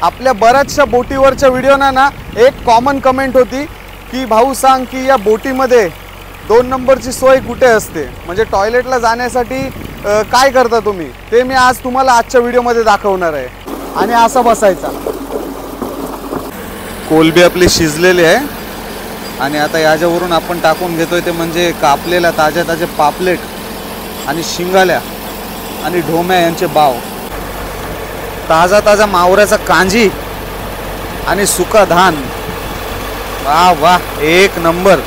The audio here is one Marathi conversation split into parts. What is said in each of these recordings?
आपल्या बऱ्याचशा बोटीवरच्या व्हिडिओना ना एक कॉमन कमेंट होती की भाऊ सांग की या बोटीमध्ये 2 नंबरची सोय कुठे असते, म्हणजे टॉयलेटला जाण्यासाठी काय करता तुम्ही, ते मी आज तुम्हाला आजच्या व्हिडिओमध्ये दाखवणार आहे। आणि असा बसायचा। कोलंबी आपली शिजलेली आहे आणि आता याच्यावरून आपण टाकून घेतोय ते म्हणजे कापलेल्या ताजे पापलेट आणि शिंगाल्या आणि ढोम्या यांचे बाव, ताजा मावऱ्याचा कांजी आणि सुका धान। वाह वाह, एक नंबर।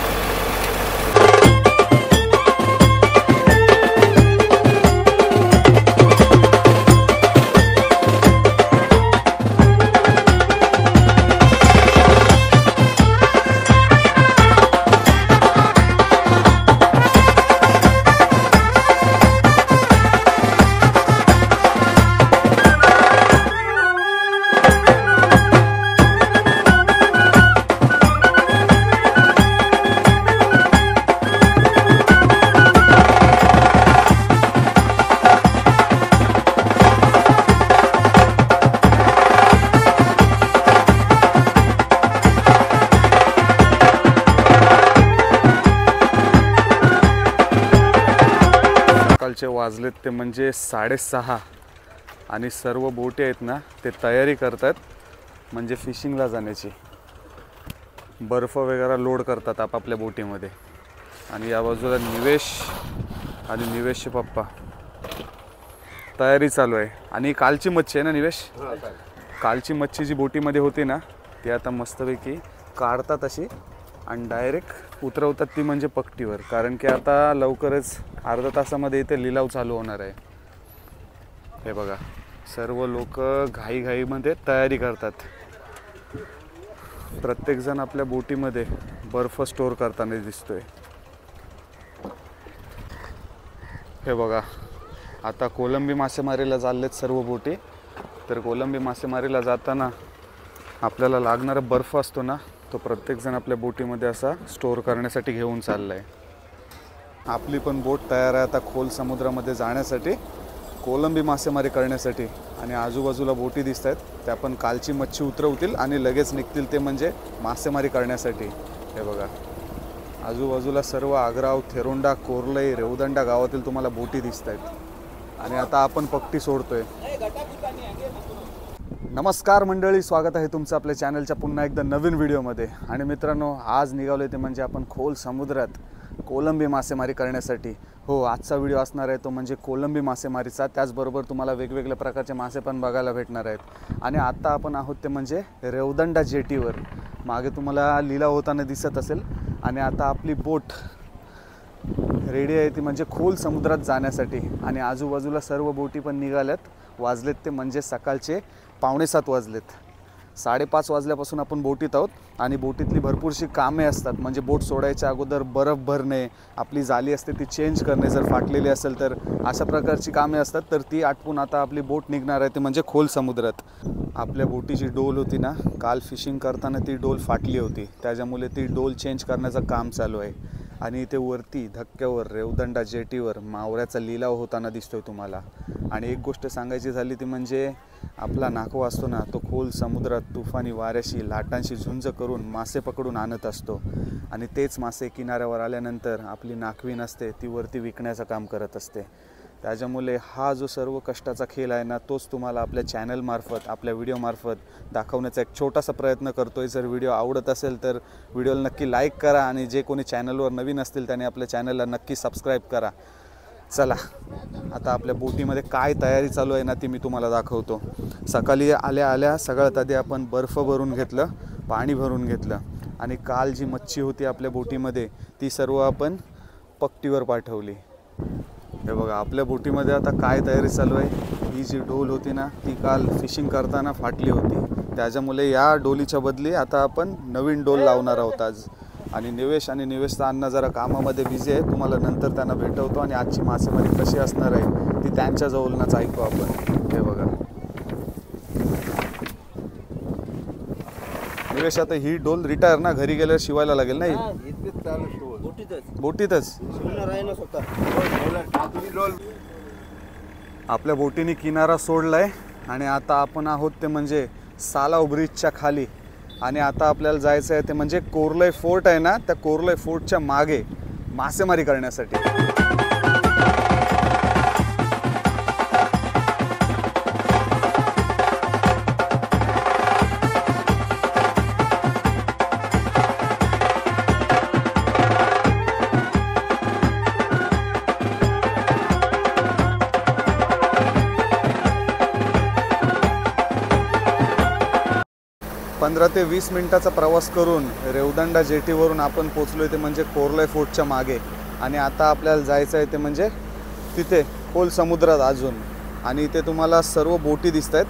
वाजलेत ते म्हणजे 6:30 आणि सर्व बोटी आहेत ना ते तयारी करतात म्हणजे फिशिंगला जाण्याची। बर्फ वगैरे लोड करतात आपापल्या बोटीमध्ये आणि या बाजूला निवेश आणि निवेशचे पप्पा तयारी चालू आहे। आणि कालची मच्छी आहे ना निवेश, कालची मच्छी जी बोटीमध्ये होती ना ती आता मस्तपैकी काढतात अशी आणि डायरेक्ट उतरवतात ती म्हणजे पकटीवर, कारण की आता लवकरच अर्धा तासामध्ये इथे लिलाव चालू होणार आहे। हे बघा सर्व लोक घाईमध्ये तयारी करतात, प्रत्येकजण आपल्या बोटीमध्ये बर्फ स्टोर करताना दिसतोय। हे बघा आता कोलंबी मासेमारीला चाललेत सर्व बोटी। तर कोलंबी मासेमारीला जाताना आपल्याला लागणारा बर्फ असतो ना तो प्रत्येकजण आपल्या बोटीमध्ये असा स्टोर करण्यासाठी घेऊन चालला आहे। आपली पण बोट तयार आहे आता खोल समुद्रामध्ये जाण्यासाठी, कोलंबी मासेमारी करण्यासाठी। आणि आजूबाजूला बोटी दिसत आहेत, त्या पण कालची मच्छी उतरवतील आणि लगेच निघतील ते म्हणजे मासेमारी करण्यासाठी। हे बघा आजूबाजूला सर्व आग्राव, थेरोंडा, कोरलई, रेवदंडा गावातील तुम्हाला बोटी दिसत आहेत। आणि आता आपण पकटी सोडतोय। नमस्कार मंडळी, स्वागत आहे तुमचं आपल्या चॅनलच्या पुन्हा एकदा नवीन व्हिडिओमध्ये। आणि मित्रांनो आज निघालोय ते म्हणजे आपण खोल समुद्रात कोलंबी मासेमारी करण्यासाठी। हो, आजचा व्हिडिओ असणार आहे तो म्हणजे कोलंबी मासेमारीचा, त्याचबरोबर तुम्हाला वेगवेगळ्या प्रकारचे मासे पण बघायला भेटणार आहेत। आणि आता आपण आहोत ते म्हणजे रेवदंडा जेटीवर, मागे तुम्हाला लिलाव होताना दिसत असेल। आणि आता आपली बोट रेडी आहे ती म्हणजे खोल समुद्रात जाण्यासाठी। आणि आजूबाजूला सर्व बोटी पण निघाल्यात। वाजलेत ते म्हणजे सकाळचे 6:45 वाजलेत। 5:30 वाजल्यापासून आपण बोटीत आहोत आणि बोटीतली भरपूरशी कामे असतात, म्हणजे बोट सोडायच्या अगोदर बर्फ भरणे, आपली जाळी असते ती चेंज करणे जर फाटलेली असेल तर, अशा प्रकारची कामे असतात। तर ती आटपून आता आपली बोट निघणार आहे ते म्हणजे खोल समुद्रात। आपल्या बोटीची डोल होती ना, काल फिशिंग करताना ती डोल फाटली होती, त्याच्यामुळे ती डोल चेंज करण्याचं काम चालू आहे। आणि इथे वरती धक्क्यावर रेवदंडा जेटीवर मावऱ्याचा लिलाव होताना दिसतोय तुम्हाला। आणि एक गोष्ट सांगायची झाली ती म्हणजे आपला नाकवा असतो ना तो खोल समुद्रात तुफानी वाऱ्याशी लाटांशी झुंज करून मासे पकडून आणत असतो आणि तेच मासे किनाऱ्यावर आल्यानंतर आपली नाकवीन असते ती वरती विकण्याचं काम करत असते। त्याच्यामुळे हा जो सर्व कष्टाचा खेळ आहे ना तोच तुम्हाला आपल्या चॅनलमार्फत, आपल्या व्हिडिओमार्फत दाखवण्याचा एक छोटासा प्रयत्न करतोय। जर व्हिडिओ आवडत असेल तर व्हिडिओला नक्की लाईक करा आणि जे कोणी चॅनलवर नवीन असतील त्याने आपल्या चॅनलला नक्की सबस्क्राईब करा। चला आता आपल्या बोटीमध्ये काय तयारी चालू आहे ना ती मी तुम्हाला दाखवतो। सकाळी आल्या सगळ्यात आधी आपण बर्फ भरून घेतलं, पाणी भरून घेतलं आणि काल जी मच्छी होती आपल्या बोटीमध्ये ती सर्व आपण पकटीवर पाठवली। हे बघा आपल्या बोटीमध्ये आता काय तयारी चालू आहे। ही जी डोल होती ना ती काल फिशिंग करताना फाटली होती, त्याच्यामुळे या डोलीच्या बदली आता आपण नवीन डोल लावणार आहोत आज। आणि निवेशचा अण्णा जरा कामामध्ये बिझी आहे, तुम्हाला नंतर त्यांना भेटवतो आणि आजची मासेमारी कशी असणार आहे ती त्यांच्या जवळूनच ऐकू आपण। हे बघा निवेश, आता ही डोल रिटायर ना, घरी गेल्यावर शिवायला लागेल नाही? बोटीतच आपल्या बोटीने किनारा सोडलाय आणि आता आपण आहोत ते म्हणजे सालाव ब्रिजच्या खाली आणि आता आपल्याला जायचं आहे ते म्हणजे कोरलय फोर्ट आहे ना, त्या कोरलय फोर्टच्या मागे मासेमारी करण्यासाठी. 15 ते 20 मिनिटाचा प्रवास करून रेवदंडा जेटीवरून आपण पोचलोय ते म्हणजे कोरलय फोर्टच्या मागे. आणि आता आपल्याला जायचं आहे ते म्हणजे तिथे खोल समुद्रात अजून. आणि इथे तुम्हाला सर्व बोटी दिसत आहेत.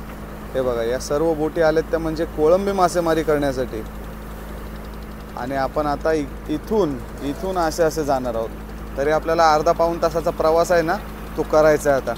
हे बघा, या सर्व बोटी आल्यात त्या म्हणजे कोळंबी मासेमारी करण्यासाठी. आणि आपण आता इथून असे जाणार आहोत. तरी आपल्याला अर्धा पाऊण तासाचा प्रवास आहे ना, तो करायचा आहे आता.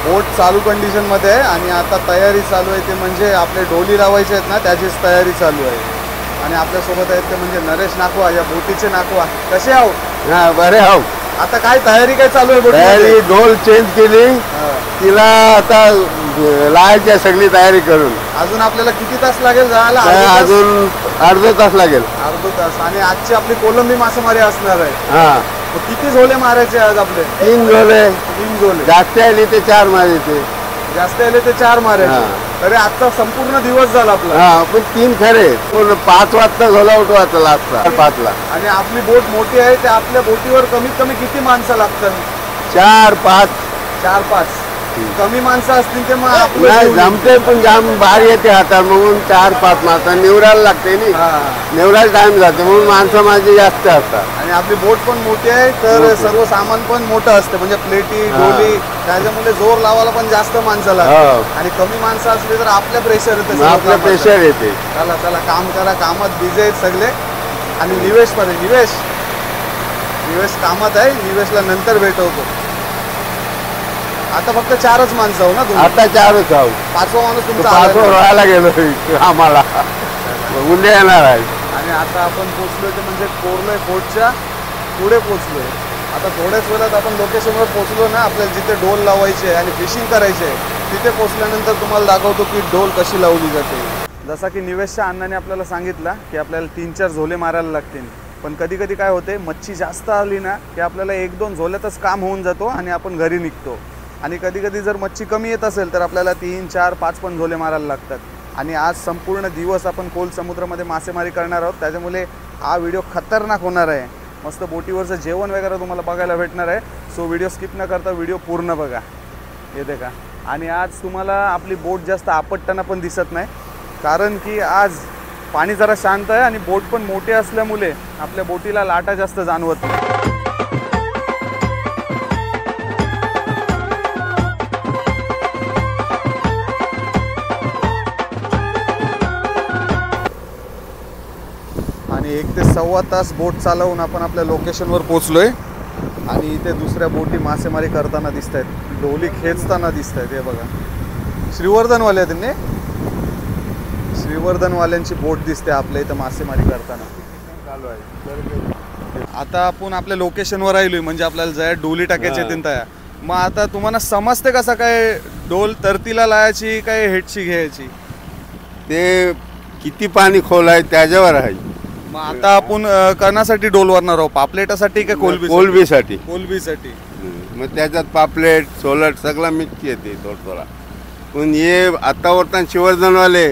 बोट चालू कंडिशनमध्ये आहे आणि आता तयारी चालू आहे ते म्हणजे आपले डोली लावायचे आहेत ना, त्याचीच तयारी चालू आहे. आणि आपल्यासोबत आहेत ते म्हणजे नरेश नाकवा, या बोटीचे नाकवा. कसे आहो? हा, बरे आहो. आता काय तयारी काय चालू आहे? तयारी डोल चेंज केली, तिला आता लावायची सगळी तयारी करून. अजून आपल्याला किती तास लागेल जायला? अजून अर्धा तास लागेल. अर्धा तास. आणि आजची आपली कोलंबी मासेमारी असणार आहे. हा, किती झोले मारायचे आज आपले? 3 झोले. 3 झोले. जास्त आले ते 4 मारायचे. जास्त आले ते 4 मारायचे. तरी आजचा संपूर्ण दिवस झाला आपला. हा, पण 3 खरे. पण 5 वाजता झोला उठवायचा लास्टला 5ला. आणि आपली बोट मोठी आहे, त्या आपल्या बोटीवर कमीत कमी किती माणसं लागतात? 4-5 कमी माणसं असतील ते मग नाही जमते, पण जाम बाहेर येते हातात म्हणून 4-5 माणसं निवडायला लागते नी. निवडायला टाइम जाते म्हणून माणसं माझी जास्त असतात. आणि आपली बोट पण मोठी आहे, तर सर्व सामान पण मोठं असतं म्हणजे प्लेटी डोली, त्याच्यामुळे जोर लावायला पण जास्त माणसं लागतात. आणि कमी माणसं असली तर आपल्या प्रेशर येते. आपल्या प्रेशर येते. चला चला काम करा, कामात बिझी आहेत सगळे. आणि निवेश पण आहे. निवेश कामात आहे. निवेशला नंतर भेटवतो. आता फक्त 4च माणसं आहो ना तुम्ही? आता 4च आहो. 5वा माणूस तुमचा राहायला गेलो आम्हाला उद्या येणार आहे. आणि आता आपण पोचलोय ते म्हणजे कोरलय फोर्टच्या पुढे पोचलोय. आता थोड्याच वेळात आपण लोकेशनवर पोचलो ना, आपल्याला जिथे डोल लावायचे आणि फिशिंग करायचे तिथे पोचल्यानंतर तुम्हाला दाखवतो की डोल कशी लावली जाते. जसा की निवेशच्या अण्णाने आपल्याला सांगितलं की आपल्याला 3-4 झोले मारायला लागतील. पण कधी कधी काय होते, मच्छी जास्त आली ना की आपल्याला 1-2 झोल्यातच काम होऊन जातो आणि आपण घरी निघतो. आणि कधी कधी जर मच्छी कमी येत असेल तर आपल्याला 3-4-5 पण झोले मारायला लागतात. आणि आज संपूर्ण दिवस आपण खोल समुद्रामध्ये मासेमारी करणार आहोत, त्याच्यामुळे हा व्हिडिओ खतरनाक होणार आहे. मस्त बोटीवरचं जेवण वगैरे तुम्हाला बघायला भेटणार आहे. सो व्हिडिओ स्किप न करता व्हिडिओ पूर्ण बघा. येते का? आणि आज तुम्हाला आपली बोट जास्त आपटताना पण दिसत नाही, कारण की आज पाणी जरा शांत आहे आणि बोट पण मोठी असल्यामुळे आपल्या बोटीला लाटा जास्त जाणवत नाही. आणि 1 ते सव्वा तास बोट चालवून आपण आपल्या लोकेशनवर पोचलोय. आणि इथे दुसऱ्या बोटी मासेमारी करताना दिसत आहेत, डोली खेचताना दिसत आहेत. हे बघा, श्रीवर्धनवाले आहेत त्यांनी. श्रीवर्धनवाल्यांची बोट दिसते आपल्या इथं मासेमारी करताना. चालू आहे. आता आपण आपल्या लोकेशनवर राहिलोय म्हणजे आपल्याला जाय डोली टाकायची आहे त्या. मग आता तुम्हाला समजते कसं काय डोल तरतीला लावायची काय हेडची घ्यायची? ते किती पाणी खोल आहे त्याच्यावर आहे. मग आता आपण करण्यासाठी डोल वरणार आहोत, पापलेटासाठी का कोलबीसाठी? कोलबीसाठी. मग त्याच्यात पापलेट सोलट सगळा मिक्स येते थोडा. पण हे आता वरता शिवर्धनवाले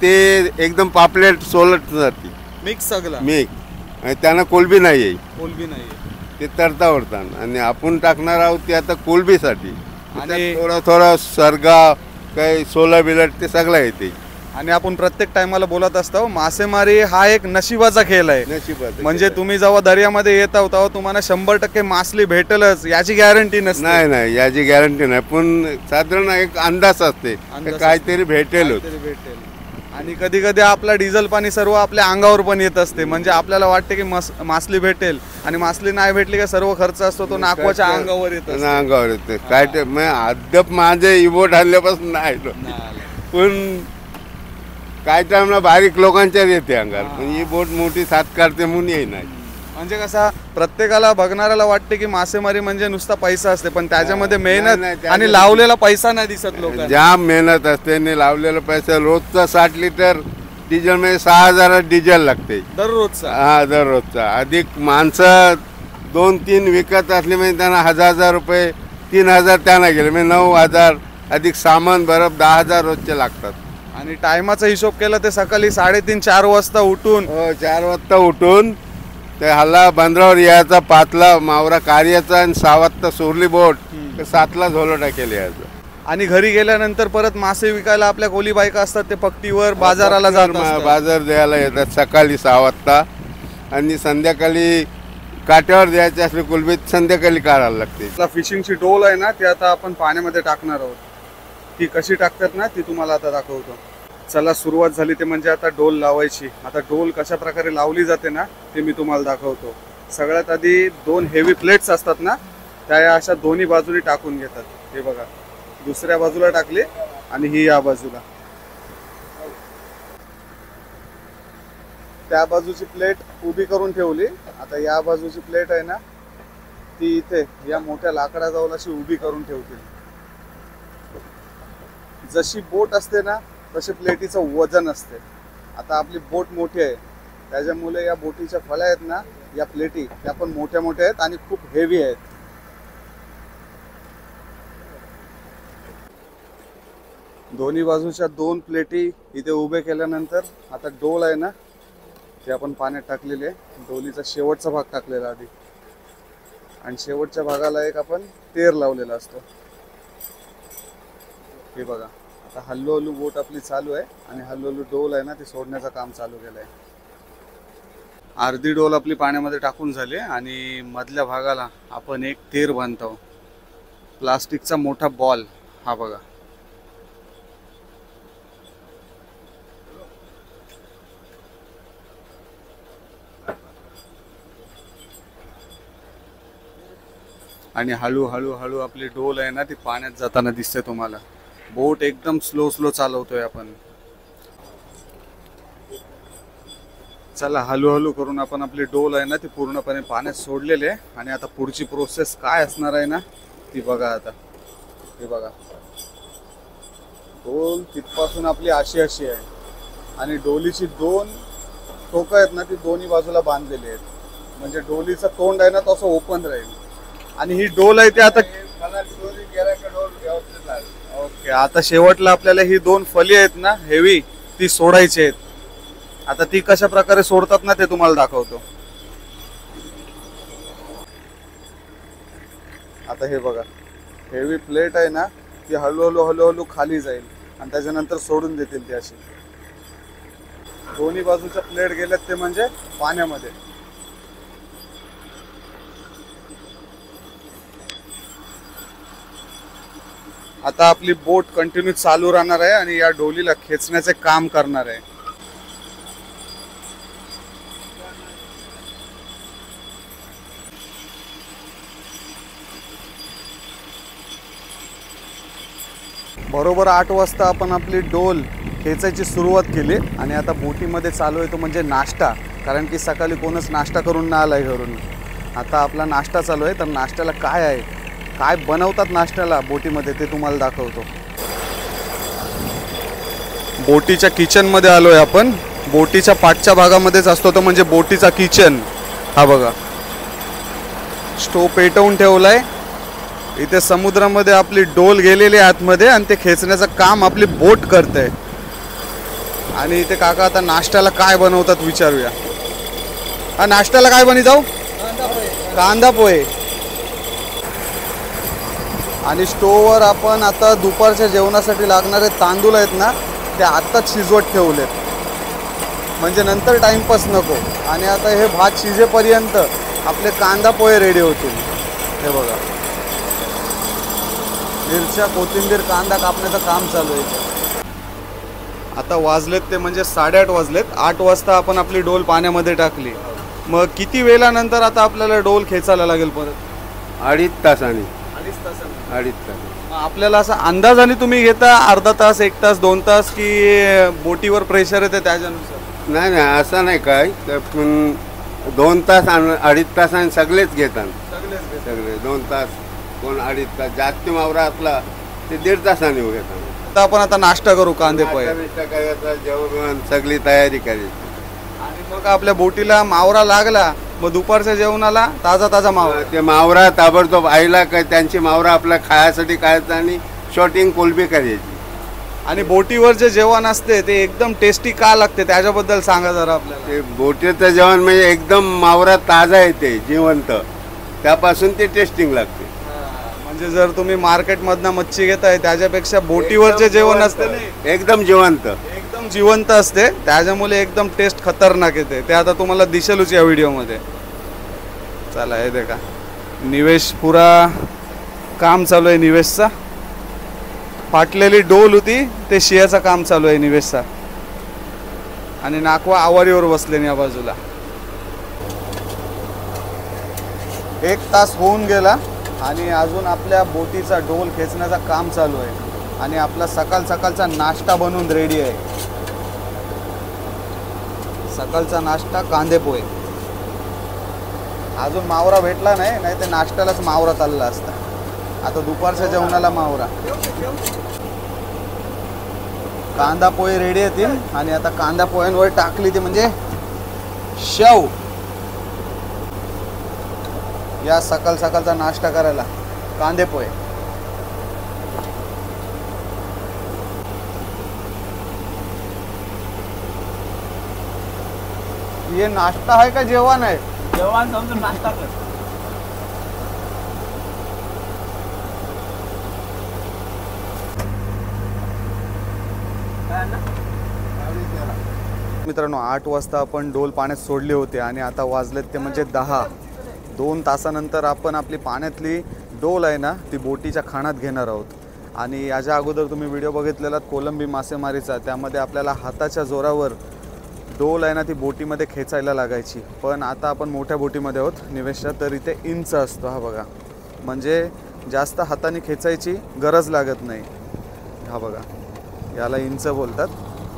ते एकदम पापलेट सोलट जाते मिक्स सगळं मिक्स. त्यांना कोलबी नाही आहे. कोलबी नाही ते तरता वरतान. आणि आपण टाकणार आहोत ते आता कोलबीसाठी. आणि थोडा सरगा काही सोला बिलट ते सगळं येते. आणि आपण प्रत्येक टायमाला बोलत असतो मासेमारी हा एक नशिबाचा खेळ आहे. नशिबाचं म्हणजे खेळ. तुम्ही जेव्हा दर्यामध्ये येत आहोत तेव्हा तुम्हाला 100% मासली भेटेलच याची गॅरंटी नसते. नाही याची गॅरंटी नाही, पण साधारण एक अंदाज असते अंदाज की काहीतरी भेटेलच. काहीतरी भेटेल. आणि कधी कधी आपला डिझेल पाणी सर्व आपल्या अंगावर पण येत असते. म्हणजे आपल्याला वाटते की मासली भेटेल आणि मासली नाही भेटली का सर्व खर्च असतो तो नाकवाच्या अंगावर येत असतो. अंगावर येते काय ते अद्याप माझे इबोट आणल्यापासून नाही आलो. पण काय टाइमला बारीक लोकांच्या येते अंगावर, पण ही बोट मोठी साथ काढते म्हणून येई नाही. म्हणजे कसा प्रत्येकाला बघणाऱ्याला वाटते की मासेमारी म्हणजे नुसता पैसा असते, पण त्याच्यामध्ये नाही, मेहनत त्याच्यामध्ये- आणि लावलेला पैसा नाही दिसत लोकांना. जाम मेहनत असते आणि लावलेला पैसा रोजचा 60 लिटर डिझेल मध्ये 6,000 डिझेल लागते दररोजचा. हा दररोजचा. अधिक माणसं 2-3 विकत असले म्हणजे त्यांना 1,000 रुपये 3,000 त्यांना गेले म्हणजे 9,000 अधिक सामान बरं 10,000 रोजचे लागतात. आणि टायमाचा हिशोब केला ते सकाळी 3:30-4 वाजता उठून 4 वाजता उठून ते हल्ला बंदरावर यायचा, 5ला मावरा कार्याचा आणि 6 वाजता सोरली बोट 7ला झोलोटा केली यायचं. आणि घरी गेल्यानंतर परत मासे विकायला आपल्या कोली बायका असतात ते पट्टीवर बाजाराला जात असतात. बाजार द्यायला येतात सकाळी 6 वाजता आणि संध्याकाळी काट्यावर द्यायचे असले कुलबीत संध्याकाळी काढायला लागते. फिशिंगची डोल आहे ना ती आता आपण पाण्यामध्ये टाकणार आहोत. ती कशी टाकतात ना ती तुम्हाला आता दाखवतो. चला सुरुवात झाली ते म्हणजे आता डोल लावायची. आता डोल कशा प्रकारे लावली जाते ना ते मी तुम्हाला दाखवतो. सगळ्यात आधी 2 हेवी प्लेट्स असतात ना त्या या अशा दोन्ही बाजूनी टाकून घेतात. हे बघा दुसऱ्या बाजूला टाकली आणि ही या बाजूला. त्या बाजूची प्लेट उभी करून ठेवली. आता या बाजूची प्लेट आहे ना ती इथे या मोठ्या लाकडाजवळ अशी उभी करून ठेवतील. जशी बोट असते ना तसे प्लेटीचं वजन असते. आता आपली बोट मोठी आहे त्याच्यामुळे या बोटीच्या फळ्या आहेत ना या प्लेटी त्या पण मोठ्या मोठ्या आहेत आणि खूप हेवी आहेत. दोन्ही बाजूच्या 2 प्लेटी इथे उभे केल्यानंतर आता डोल आहे ना ते आपण पाण्यात टाकलेले आहे. डोलीचा शेवटचा भाग टाकलेला आधी आणि शेवटच्या भागाला एक आपण तेर लावलेला असतो. हे बघा आता हळूहळू बोट आपली चालू आहे आणि हळूहळू डोल आहे ना ती सोडण्याचं काम चालू केलं आहे. अर्धी डोल आपली पाण्यामध्ये टाकून झाली आणि मधल्या भागाला आपण एक तेर बांधतो. प्लास्टिकचा मोठा बॉल हा बघा. आणि हळूहळू आपली डोल आहे ना ती पाण्यात जाताना दिसते तुम्हाला. बोट एकदम स्लो चालवतोय आपण. चला हळूहळू करून आपण आपली डोल आहे ना ती पूर्णपणे पाण्यात सोडलेली आहे. आणि आता पुढची प्रोसेस काय असणार आहे ना ती बघा. आता हे बघा डोल तिथपासून आपली अशी आहे आणि डोलीची 2 टोकं आहेत ना ती दोन्ही बाजूला बांधलेली आहेत. म्हणजे डोलीचं तोंड आहे ना तसं ओपन राहील. आणि ही डोल आहे ती आता ओके. आता शेवटला आपल्याला ही 2 फली आहेत ना हेवी ती सोडायची आहेत. आता ती कशा प्रकारे सोडतात ना ते तुम्हाला दाखवतो. आता हे बघा हेवी प्लेट आहे ना ती हळूहळू खाली जाईल आणि त्याच्यानंतर सोडून देतील ती अशी. दोन्ही बाजूच्या प्लेट गेल्यात ते म्हणजे पाण्यामध्ये. आता आपली बोट कंटिन्यू चालू राहणार आहे आणि या डोलीला खेचण्याचे काम करणार आहे. बरोबर 8 वाजता आपण आपली डोल खेचायची सुरुवात केली आणि आता बोटीमध्ये चालू आहे तो म्हणजे नाश्ता. कारण की सकाळी कोणच नाश्ता करून ना आलाय घरून. आता आपला नाश्ता चालू आहे. तर नाश्त्याला काय आहे काय बनवतात नाश्त्याला बोटीमध्ये ते तुम्हाला दाखवतो. बोटीच्या किचनमध्ये आलो आहे आपण. बोटीच्या पाठच्या भागामध्येच असतो तो म्हणजे बोटीचा किचन. हा बघा स्टोव पेटवून ठेवलाय. इथे समुद्रामध्ये आपली डोल गेलेली आहे आतमध्ये आणि ते खेचण्याचं काम आपली बोट करते. आणि इथे काका आता नाश्त्याला काय बनवतात विचारूया. हा नाश्त्याला काय बनवतो? कांदा पोहे. आणि स्टोववर आपण आता दुपारच्या जेवणासाठी लागणारे तांदूळ आहेत ना ते आत्ताच शिजवत ठेवलेत, म्हणजे नंतर टाइमपास नको. आणि आता हे भात शिजेपर्यंत आपले कांदा पोहे रेडी होतील. हे बघा, मिरच्या, कोथिंबीर, कांदा कापण्याचं काम चालू आहे. आता वाजलेत ते म्हणजे 8:30 वाजलेत. 8 वाजता आपण आपली डोल पाण्यामध्ये टाकली. मग किती वेळानंतर आता आपल्याला डोल खेचायला लागेल परत? 2.5 तासाने. 2.5 तासांनी. 2.5 तास. मग आपल्याला असा अंदाजाने तुम्ही घेता अर्धा तास, 1 तास, 2 तास, की बोटीवर प्रेशर येते त्याच्यानुसार? नाही नाही असं नाही काय, पण 2 तास आणि 2.5 तासाने सगळेच घेतात. सगळे 2 तास, कोण 2.5 तास. जास्त मावरा असला ते 1.5 तासाने घेतात. तर आपण आता नाश्ता करू, कांदे पोहे. नाश्ता करायचा, जेवण सगळी तयारी करायची. आणि मग आपल्या बोटीला मावरा लागला, मग दुपारच्या जेवणाला ताजा ताजा मावरा. ते मावरा ताबडतोब आईला काय त्यांची मावरा आपल्या खायसाठी खायचं आणि शॉटिंग कोलबी करायची. आणि बोटीवर जे जेवण असते ते एकदम टेस्टी का लागते त्याच्याबद्दल सांगा जरा आपल्याला. ते बोटीचं जेवण म्हणजे एकदम मावरा ताजा येते, जिवंत, त्यापासून ते टेस्टिंग लागते. म्हणजे जर तुम्ही मार्केटमधनं मच्छी घेताय त्याच्यापेक्षा बोटीवर जे जेवण असते ना एकदम जिवंत, एकदम जिवंत असते, त्याच्यामुळे एकदम टेस्ट खतरनाक येते. ते आता तुम्हाला दिसेलच या व्हिडिओमध्ये. चला, हे देखा, निवेश पुरा काम चालू आहे निवेशचा. फाटलेली डोल होती ते शियाचं काम चालू आहे निवेशचा. आणि नाकवा आवारीवर बसले या बाजूला. 1 तास होऊन गेला आणि अजून आपल्या बोटीचा डोल खेचण्याचं काम चालू आहे. आणि आपला सकाळचा नाश्ता बनवून रेडी आहे. सकाळचा नाश्ता कांदे पोहे. अजून मावरा भेटला नाही, नाही तर नाश्त्यालाच मावरा चालला असता. आता दुपारच्या जेवणाला मावरा. कांदा पोहे रेडी येतील. आणि आता कांदा पोह्यांवर टाकली ती म्हणजे शेव. या सकाळचा नाश्ता करायला कांदे पोहे. ये नाश्ता आहे का जेवण आहे? जेवण समजून नाश्ता कर. मित्रांनो, 8 वाजता आपण डोल पाण्यात सोडले होते आणि आता वाजलेत ते म्हणजे 10. 2 तासानंतर आपण आपली पाण्यातली डोल आहे ना ती बोटीच्या खाणात घेणार आहोत. आणि याच्या अगोदर तुम्ही व्हिडिओ बघितलेला कोलंबी मासेमारीचा, त्यामध्ये आपल्याला हाताच्या जोरावर डोल आहे ना ती बोटीमध्ये खेचायला लागायची. पण आता आपण मोठ्या बोटीमध्ये आहोत निवेशच्या, तर इथे इंच असतो. हा बघा, म्हणजे जास्त हाताने खेचायची गरज लागत नाही. हा बघा, याला इंच बोलतात.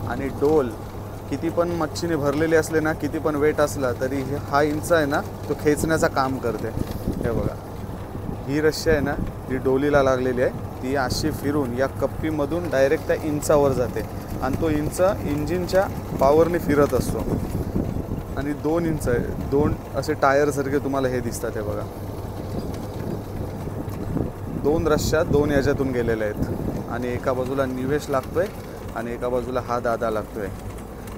आणि डोल किती पण मच्छीने भरलेली असले ना, किती पण वेट असला तरी हा इंच आहे ना तो खेचण्याचं काम करते. हे बघा, ही रस्सी आहे ना ती डोलीला लागलेली आहे, ती अशी फिरून या कप्पीमधून डायरेक्ट त्या इंचावर जाते. आणि तो इंच इंजिनच्या पॉवरने फिरत असतो. आणि 2 इंच आहे, 2 असे टायरसारखे तुम्हाला हे दिसतात. हे बघा, 2 रस्स्या 2 याच्यातून गेलेल्या आहेत. आणि एका बाजूला निवेश लागतोय आणि एका बाजूला हा दादा लागतोय.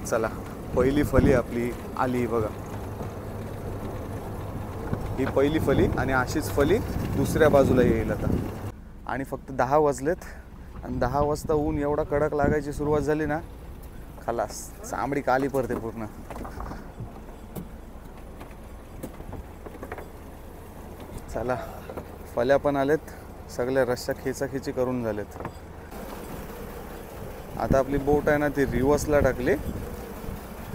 चला, पहिली फली आपली आली बघा. ही पहिली फली आणि अशीच फली दुसऱ्या बाजूला येईल आता. आणि फक्त 10 वाजलेत आणि 10 वाजता ऊन एवढा कडक लागायची सुरुवात झाली ना, खलास चांबडी काली पडते पूर्ण. चला, फल्या पण आलेत, सगळ्या रस्स्या खेचाखेची करून झालेत. आता आपली बोट आहे ना ती रिवर्सला टाकली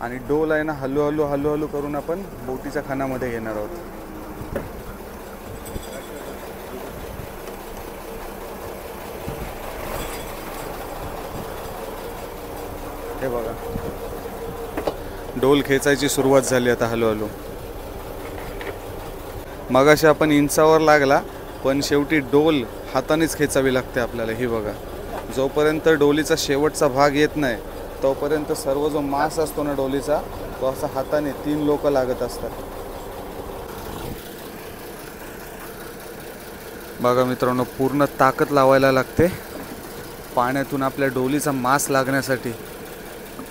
आणि डोल आहे ना हळूहळू करून आपण बोटीच्या खानामध्ये घेणार आहोत. हे बघा, डोल खेचायची सुरुवात झाली आता हळूहळू. मगाशी आपण इंचावर लागला, पण शेवटी डोल हातानेच खेचावी लागते आपल्याला. ही बघा, जोपर्यंत डोलीचा शेवटचा भाग येत नाही तोपर्यंत सर्व जो मांस असतो ना डोलीचा तो असा हाताने 3 लोक लागत असतात. बघा मित्रांनो, पूर्ण ताकद लावायला लागते पाण्यातून आपल्या डोलीचा मांस लागण्यासाठी.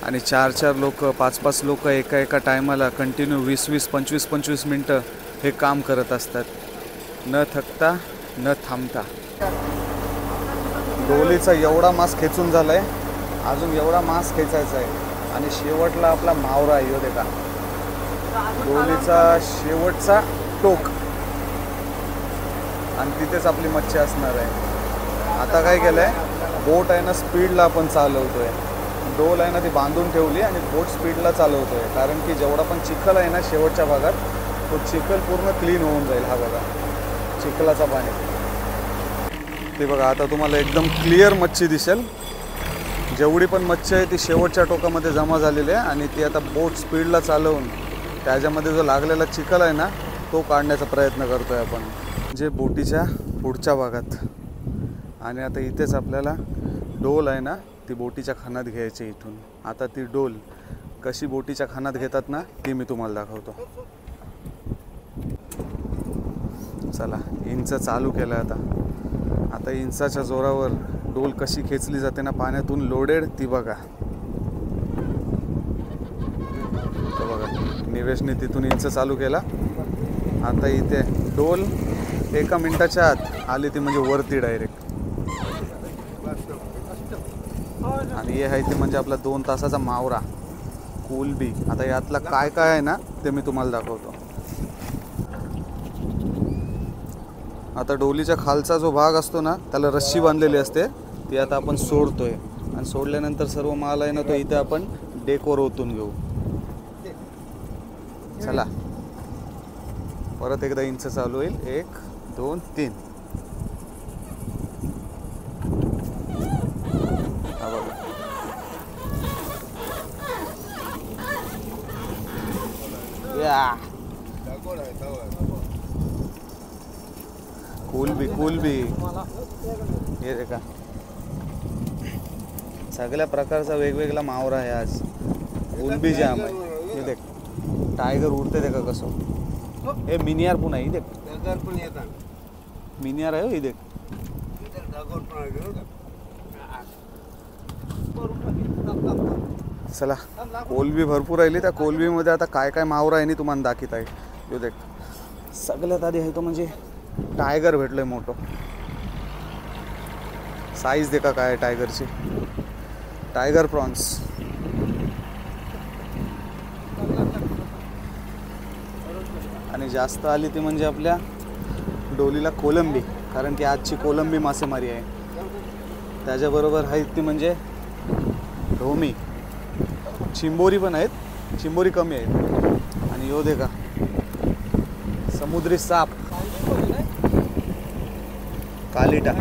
आणि 4-4 लोक, 5-5 लोक एका टायमाला कंटिन्यू 20-20, 25-25 मिनटं हे काम करत असतात, न थकता न थांबता. डोलीचा एवढा मांस खेचून झालाय अजून एवढा मांस खेचायचा आहे आणि शेवटला आपला मावरा आहे होते का, डोलीचा शेवटचा टोक, आणि तिथेच आपली मच्छी असणार आहे. आता काय केलं आहे, बोट आहे ना स्पीडला आपण चालवतोय, डोल आहे ना ती बांधून ठेवली आणि बोट स्पीडला चालवतोय, कारण की जेवढा पण चिखल आहे ना शेवटच्या भागात तो चिखल पूर्ण क्लीन होऊन जाईल. हा बघा चिखलाचा पाणी, ते बघा आता तुम्हाला एकदम क्लिअर मच्छी दिसेल. जेवढी पण मच्छी आहे ती शेवटच्या टोकामध्ये जमा झालेली आहे आणि ती आता बोट स्पीडला चालवून त्याच्यामध्ये जो लागलेला चिखल आहे ना तो काढण्याचा प्रयत्न करतोय आपण, जे बोटीच्या पुढच्या भागात. आणि आता इथेच आपल्याला डोल आहे ना ती बोटीच्या खानात घ्यायची इथून. आता ती डोल कशी बोटीच्या खानात घेतात ना ती मी तुम्हाला दाखवतो. चला इंच चालू केलं आता इंचाच्या जोरावर डोल कशी खेचली जाते ना पाण्यातून लोडेड ती बघा. तो बघा निवेशने तिथून इंच चालू केला. आता इथे डोल 1 मिनिटाच्या आत आली ती म्हणजे वरती डायरेक्ट. आणि हे आहे ते म्हणजे आपला 2 तासाचा मावरा कोलंबी. आता यातला काय काय आहे ना ते मी तुम्हाला दाखवतो. आता डोलीच्या खालचा जो भाग असतो ना त्याला रस्सी बांधलेली असते, ती आता आपण सोडतोय आणि सोडल्यानंतर सर्व माल आहे ना तो इथे आपण डेकवर ओतून घेऊ. चला परत एकदा इंच चालू होईल. 1 2 3. हा बघा या कोलंबी हे देखा, सगळ्या प्रकारचा वेगवेगळा मावरा आहे आज. कोलंबी जाम आहे. हे देख टायगर उडते देखा कसं. हे मिनियार पण आहे. देख मिनियार आहे. हे देख चला कोलंबी भरपूर राहिली. त्या कोलंबीमध्ये आता काय काय मावरा आहे नी तुम्हाला दाखवत आहे. हे देख सगळ्यात आधी आहे तो म्हणजे टायगर भेटलोय मोठो. साईज देखा काय आहे टायगरची. Tiger prawns. आणि जास्त आली ती म्हणजे आपल्या डोलीला कोलंबी, कारण की आजची कोलंबी मासेमारी आहे. त्याच्याबरोबर आहेत ती म्हणजे ढोमी, चिंबोरी पण आहेत, चिंबोरी कमी आहेत. आणि यो देखा समुद्री साप, कालिटा,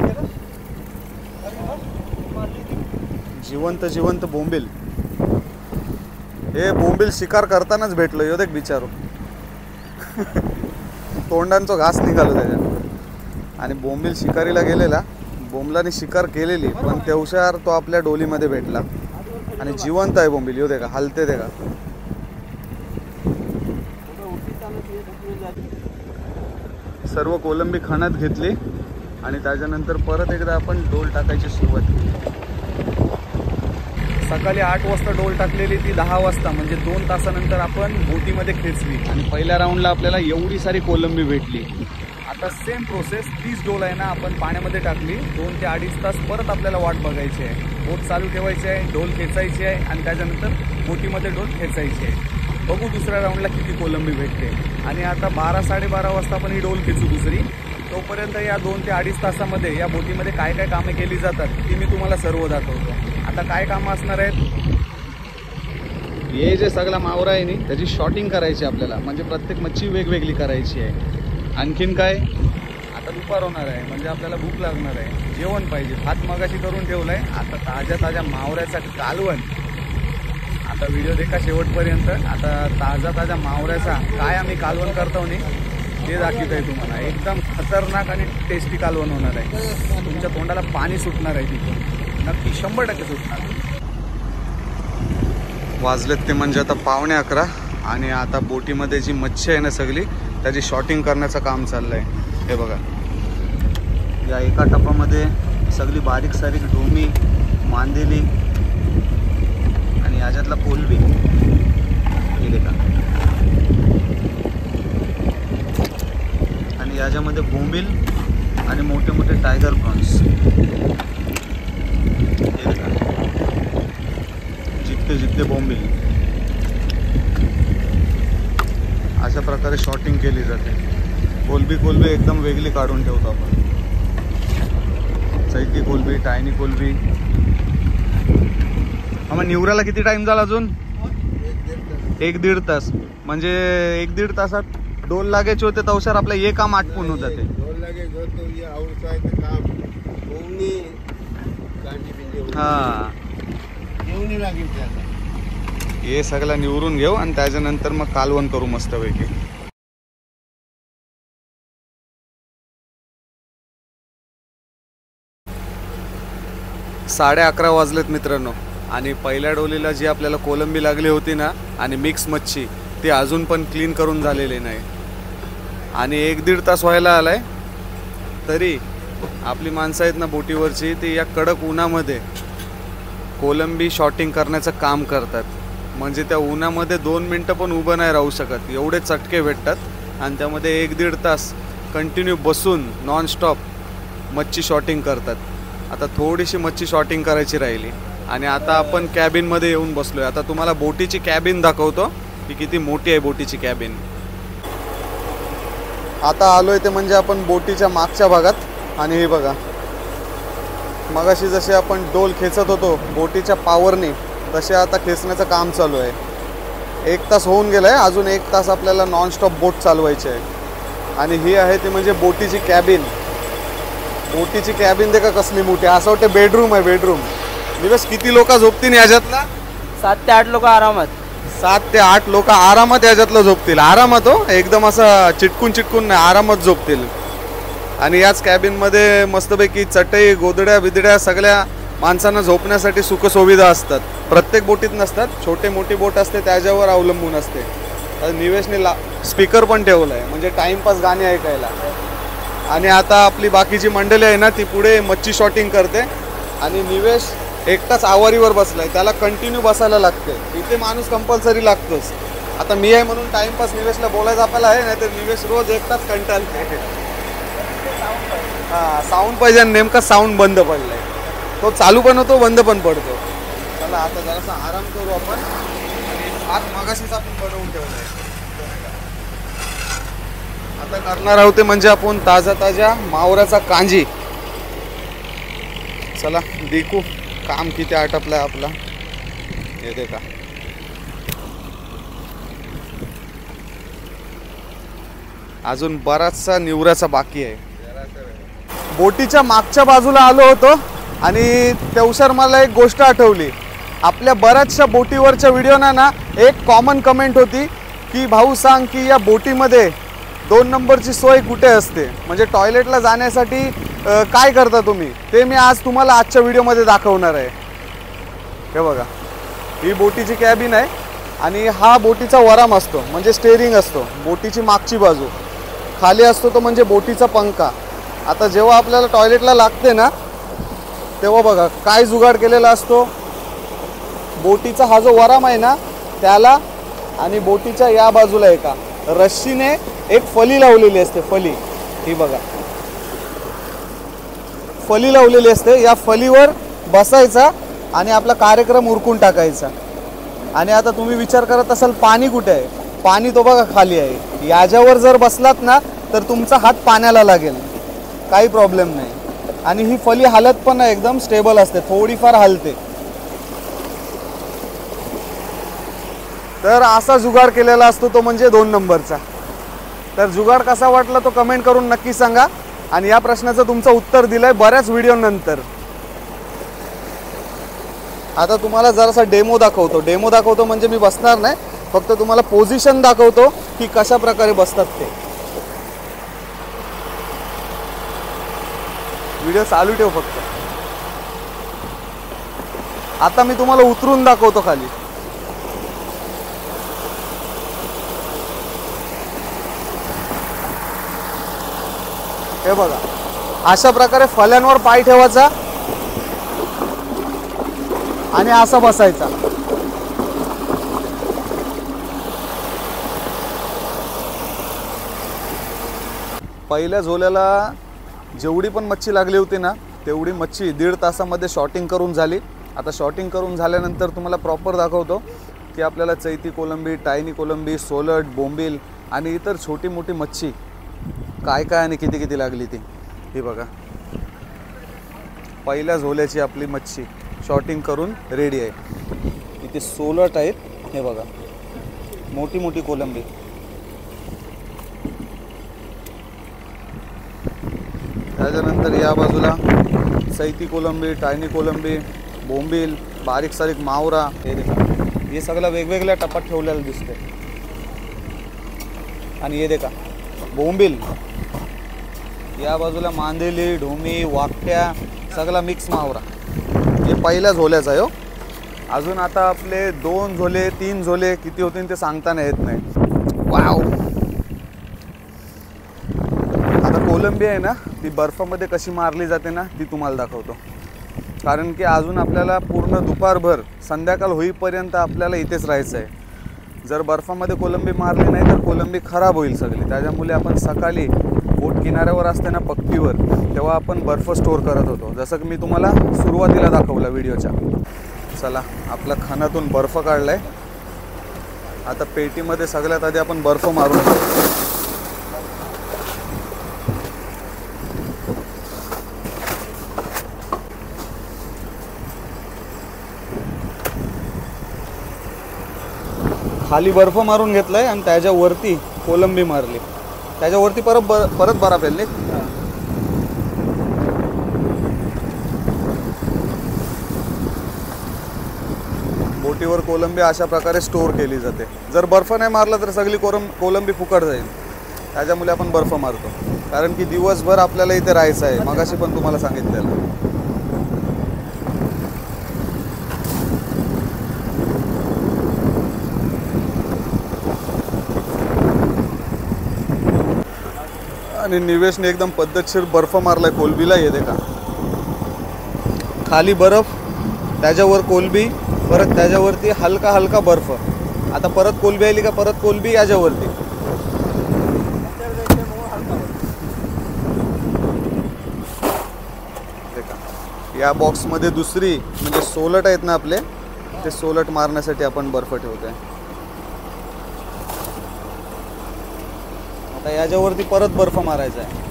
जिवंत बोंबील. हे बोंबील शिकार करतानाच भेटलो. यो देख बिचारो तोंडांचा घास निघालो त्याच्यात. आणि बोंबील शिकारीला गेलेला, बोंबलाने शिकार केलेली पण तेवढ्यावर तो आपल्या डोलीमध्ये भेटला आणि जिवंत आहे बोंबील. यो देखा हलते देखा. सर्व कोलंबी खाण्यात घेतली आणि त्याच्यानंतर परत एकदा आपण डोल टाकायची सुरुवात केली. सकाळी 8 वाजता डोल टाकलेली, ती 10 वाजता म्हणजे 2 तासानंतर आपण बोटीमध्ये खेचली आणि पहिल्या राऊंडला आपल्याला एवढी सारी कोलंबी भेटली. आता सेम प्रोसेस, 30 डोल आहे ना आपण पाण्यामध्ये टाकली. 2 ते 2.5 तास परत आपल्याला वाट बघायची आहे. बोट चालू ठेवायची आहे, डोल खेचायची आहे आणि त्याच्यानंतर बोटीमध्ये डोल खेचायची आहे. बघू दुसऱ्या राऊंडला किती कोलंबी भेटते. आणि आता 12-12:30 वाजता आपण ही डोल खेचू दुसरी. तोपर्यंत या 2 ते 2.5 तासामध्ये या बोटीमध्ये काय काय कामे केली जातात ती मी तुम्हाला सर्व दाखवतो. आता काय कामं असणार आहेत, हे जे सगळा मावरा आहे नी त्याची शॉटिंग करायची आपल्याला, म्हणजे प्रत्येक मच्छी वेगवेगळी करायची आहे. आणखीन काय, आता दुपार होणार आहे म्हणजे आपल्याला भूक लागणार आहे, जेवण पाहिजे. भात मगाशी करून ठेवलाय. आता ताज्या मावऱ्याचा कालवण. आता व्हिडिओ देखा शेवटपर्यंत. आता ताज्या मावऱ्याचा काय आम्ही कालवण करतो नी ते दाखवत आहे तुम्हाला. एकदम खतरनाक आणि टेस्टी कालवण होणार आहे. तुमच्या तोंडाला पाणी सुटणार आहे तिथून, नक्की 100% सुटणार. वाजलेत ते म्हणजे आता 11:15 आणि आता बोटीमध्ये जी मच्छी आहे ना सगळी त्याची शॉटिंग करण्याचं काम चाललं आहे. हे बघा या एका टपामध्ये सगळी बारीक सारीक ढोमी, मांदेली आणि याच्यातला कोलंबी. हे देखा. आणि याच्यामध्ये बोंबील आणि मोठे मोठे टायगर प्रॉन्स. हे देखा जितके जितके बोंबील अशा प्रकारे शॉटिंग केली जाते. कोलबी एकदम वेगळी काढून ठेवतो आपण. चैती कोलबी, टायनी कोलबी. मग निवराला किती टाइम झाला अजून? 1-1.5 तास. म्हणजे 1-1.5 तासात डोल लागायचे होते तवशार आपलं हे काम आटपून होतं ते. हा हे सगळं निवरून घेऊ आणि त्याच्यानंतर मग कालवण करू मस्तपैकी. साडे 11 वाजलेत मित्रांनो आणि पहिल्या डोलीला जी आपल्याला कोलंबी लागली होती ना आणि मिक्स मच्छी ती अजून पण क्लीन करून झालेली नाही आणि 1-1.5 तास व्हायला आलाय. तरी आपली माणसं आहेत ना बोटीवरची ती या कडक उन्हामध्ये कोलंबी शॉटिंग करण्याचं काम करतात. म्हणजे त्या उन्हामध्ये 2 मिनटं पण उभं नाही राहू शकत एवढे चटके भेटतात आणि त्यामध्ये 1-1.5 तास कंटिन्यू बसून नॉनस्टॉप मच्छी शॉटिंग करतात. आता थोडीशी मच्छी शॉटिंग करायची राहिली आणि आता आपण कॅबिनमध्ये येऊन बसलोय. आता तुम्हाला बोटीची कॅबिन दाखवतो की किती मोठी आहे बोटीची कॅबिन. आता आलोय ते म्हणजे आपण बोटीच्या मागच्या भागात आणि हे बघा मगाशी जसे आपण डोल खेचत होतो बोटीच्या पावरने तसे आता खेचण्याचं काम चालू आहे. 1 तास होऊन गेलाय, अजून 1 तास आपल्याला नॉनस्टॉप बोट चालवायची आहे. आणि ही आहे ती म्हणजे बोटीची कॅबिन. बोटीची कॅबिन देखा कसली मोठी, असं वाटतं बेडरूम आहे बेडरूम. दिवस किती लोक झोपतील याच्यातला? 7 ते 8 लोक आरामात. 7 ते 8 लोक आरामात याच्यातलं झोपतील. आरामात हो, एकदम असं चिटकून नाही, आरामात झोपतील. आणि याच कॅबिनमध्ये मस्तपैकी चटई गोदड्या बिदड्या सगळ्या माणसांना झोपण्यासाठी सुखसुविधा असतात. प्रत्येक बोटीत नसतात, छोटे मोठी बोट असते त्याच्यावर अवलंबून असते. निवेशने स्पीकर पण ठेवला आहे म्हणजे टाइमपास गाणी ऐकायला. आणि आता आपली बाकीची मंडळी आहे ना ती पुढे मच्छी शॉटिंग करते आणि निवेश एकटाच आवारीवर बसलाय. त्याला कंटिन्यू बसायला लागते. इथे माणूस कंपल्सरी लागतोच. आता मी आहे म्हणून टाइमपास निवेशला बोलायचं आपल्याला आहे, नाही तर निवेश रोज एकटाच कंटाळते. हां, साऊंड पाहिजे आणि नेमका साऊंड बंद पडलाय. तो चालू पण होतो बंद पण पडतो. चला आता जरासा आराम करू आपण. हात मगाशीच आपण बनवून ठेवलाय. आता करणार आहोत ते म्हणजे आपण ताजा मावराचा कांजी. चला देखू काम किती आटपलाय आपला. येते का अजून बराचसा निवराचा बाकी आहे. बोटीच्या मागच्या बाजूला आलो होतो आणि त्यानुसार मला एक गोष्ट आठवली. आपल्या बऱ्याचशा बोटीवरच्या व्हिडिओना ना एक कॉमन कमेंट होती की भाऊ सांग की या बोटीमध्ये 2 नंबरची सोय कुठे असते, म्हणजे टॉयलेटला जाण्यासाठी काय करता तुम्ही, ते मी आज तुम्हाला आजच्या व्हिडिओमध्ये दाखवणार आहे. हे बघा ही बोटीची कॅबिन आहे आणि हा बोटीचा वराम असतो म्हणजे स्टेअरिंग असतो. बोटीची मागची बाजू खाली असतो तो म्हणजे बोटीचा पंखा. आता जेव्हा आपल्याला टॉयलेटला लागते ना तेव्हा बघा काय जुगाड केलेला असतो. बोटीचा हा जो वराम आहे ना त्याला आणि बोटीच्या या बाजूला एका रस्सीने एक फली लावलेली असते. फली ही बघा फली लावलेली असते. या फलीवर बसायचा आणि आपला कार्यक्रम उरकून टाकायचा. आणि आता तुम्ही विचार करत असाल पाणी कुठे आहे, पाणी तो बघा खाली आहे. याच्यावर जर बसलात ना तर तुमचा हात पाण्याला लागेल, काही प्रॉब्लेम नाही. आणि ही फली हालत पण एकदम स्टेबल असते, थोडीफार हलते. तर असा जुगाड केलेला असतो तो म्हणजे 2 नंबरचा. तर जुगाड कसा वाटला तो कमेंट करून नक्की सांगा. आणि या प्रश्नाचं तुमचं उत्तर दिलंय बऱ्याच व्हिडिओ नंतर. आता तुम्हाला जरासा डेमो दाखवतो म्हणजे मी बसणार नाही, फक्त तुम्हाला पोझिशन दाखवतो की कशा प्रकारे बसतात ते. व्हिडिओ चालू ठेव फक्त. आता मी तुम्हाला उतरून दाखवतो खाली. हे बघा अशा प्रकारे फल्यांवर पाय ठेवायचा आणि असा बसायचा. पहिल्या झोल्याला जेवढी पण मच्छी लागली होती ना तेवढी मच्छी 1.5 तासामध्ये शॉटिंग करून झाली. आता शॉटिंग करून झाल्यानंतर तुम्हाला प्रॉपर दाखवतो की आपल्याला चैती कोलंबी, टायनी कोलंबी, सोलट, बोंबील आणि इतर छोटी मोठी मच्छी काय काय आणि किती किती लागली ती. हे बघा, पहिल्या झोल्याची आपली मच्छी शॉटिंग करून रेडी आहे. इथे सोलट आहेत, हे बघा मोठी मोठी कोलंबी. त्याच्यानंतर या बाजूला चैती कोलंबी, टायनी कोलंबी, बोंबील, बारीक सारीक मावरा. हे सगळं वेगवेगळ्या टपात ठेवलेलं दिसतंय. आणि हे देखा बोंबील, या बाजूला मांदेली, ढोमी, वाकट्या, सगळा मिक्स मावरा. हे पहिल्या झोल्याचं आहे हो. अजून आता आपले 2 झोले 3 झोले किती होतील ते सांगताना येत नाही. वाव, आता कोलंबी आहे ना ती बर्फामध्ये कशी मारली जाते ना ती तुम्हाला दाखवतो. कारण की अजून आपल्याला पूर्ण दुपारभर संध्याकाळ होईपर्यंत आपल्याला इथेच राहायचं आहे. जर बर्फामध्ये कोलंबी मारली नाही तर कोलंबी खराब होईल सगळी. त्याच्यामुळे आपण सकाळी बोट किनाऱ्यावर असते ना पक्कीवर, तेव्हा आपण बर्फ स्टोअर करत होतो, जसं की मी तुम्हाला सुरुवातीला दाखवलं व्हिडिओच्या. चला, आपल्या खाण्यातून बर्फ काढलाय. आता पेटीमध्ये सगळ्यात आधी आपण बर्फ मारून घेऊ. खाली बर्फ मारून घेतलाय आणि त्याच्यावरती कोलंबी मारली. त्याच्यावरती परत बर्फ येईल. बोटीवर कोलंबी अशा प्रकारे स्टोअर केली जाते. जर बर्फ नाही मारला तर सगळी कोलंबी फुकट जाईल. त्याच्यामुळे आपण बर्फ मारतो, कारण की दिवसभर आपल्याला इथे राहायचं आहे. मगाशी पण तुम्हाला सांगितलेलं. आणि निवेशने एकदम पद्धतशीर बर्फ मारलाय कोलंबीला. हे देखा, खाली बर्फ, त्याच्यावर कोलंबी, परत त्याच्यावरती हलका हलका बर्फ. आता परत कोलंबी आली का परत कोलंबी याच्यावरती. देखा, या बॉक्समध्ये दुसरी म्हणजे सोलट आहेत ना आपले, ते सोलट मारण्यासाठी आपण बर्फ ठेवतोय. आता याच्यावरती परत बर्फ मारायचा आहे.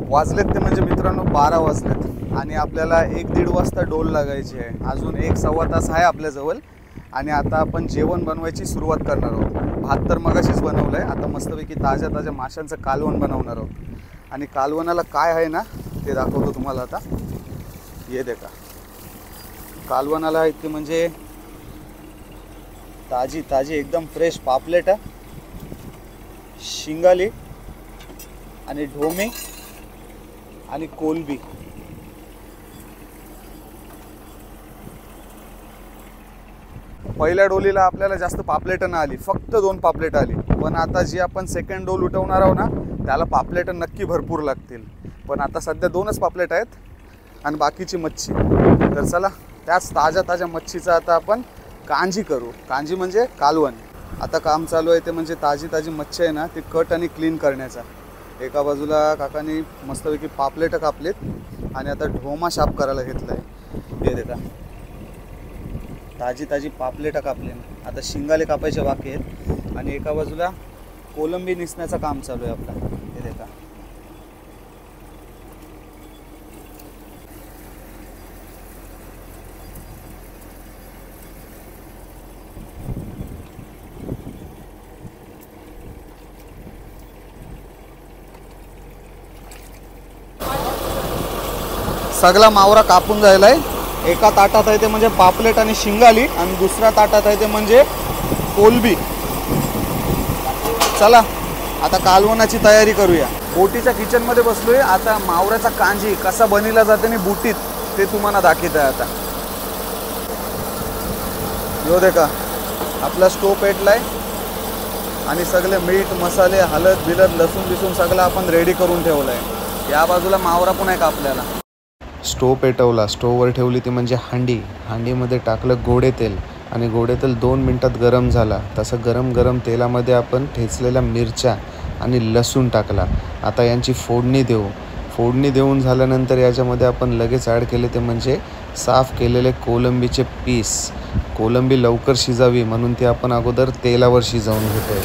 वाजलेत ते म्हणजे मित्रांनो 12 वाजलेत आणि आपल्याला 1-1.5 वाजता डोल लागायची आहे. अजून 1-1.25 तास आहे आपल्याजवळ. आणि आता आपण जेवण बनवायची सुरुवात करणार आहोत. भात तर मगाशीच बनवलं आहे. आता मस्तपैकी ताज्या ताज्या माशांचं कालवण बनवणार आहोत. आणि कालवणाला काय आहे ना ते दाखवतो तुम्हाला आता. हे देखा, कालवणाला इतके म्हणजे ताजी ताजी एकदम फ्रेश पापलेट, शिंगाली आणि ढोमी आणि कोलंबी. पहिल्या डोलीला आपल्याला जास्त पापलेट न आली, फक्त 2 पापलेट आली. पण आता जी आपण सेकंड डोल उठवणार आहोत ना त्याला पापलेट नक्की भरपूर लागतील. पण आता सध्या 2च पापलेट आहेत आणि बाकीची मच्छी. तर चला, त्याच ताज्या ताज्या मच्छीचा आता आपण कांजी करू. कांजी म्हणजे कालवण. आता काम चालू आहे ते म्हणजे ताजी ताजी मच्छी आहे ना ती कट आणि क्लीन करण्याचा. एका बाजूला काकांनी मस्तपैकी पापलेट कापलेत आणि आता ढोमा शाप करायला घेतला आहे. हे देखा, ताजी ताजी पापलेट कापले. आता शिंगाले कापायचे बाकी आहेत आणि एका बाजूला कोलंबी निसण्याचं काम चालू आहे आपला. हे देखा, सगळा मावरा कापून जायला आहे. एका ताटात आहे ते म्हणजे पापलेट आणि शिंगाली आणि दुसऱ्या ताटात आहे ते म्हणजे कोलंबी. चला आता कालवणाची तयारी करूया. बोटीच्या किचनमध्ये बसलोय. आता मावऱ्याचा कांजी कसा बनविला जाते आणि बुटीत ते तुम्हाला दाखवत आहे. आता यो देखा, आपला स्टोव पेटलाय आणि सगळे मीठ मसाले हळद बिलद लसूण बिसून सगळं आपण रेडी करून ठेवलंय. या बाजूला मावरा पण आहे का आपल्याला. स्टोव पेटवला, स्टोववर ठेवली ती म्हणजे हांडी. हांडीमध्ये टाकलं गोडे तेल आणि गोडे तेल 2 मिनटात गरम झाला तसं गरम गरम तेलामध्ये आपण ठेचलेल्या मिरच्या आणि लसूण टाकला. आता यांची फोडणी देऊ. फोडणी देऊन झाल्यानंतर याच्यामध्ये आपण लगेच ॲड केले ते म्हणजे साफ केलेले कोलंबीचे पीस. कोलंबी लवकर शिजावी म्हणून ती आपण अगोदर तेलावर शिजवून घेतोय.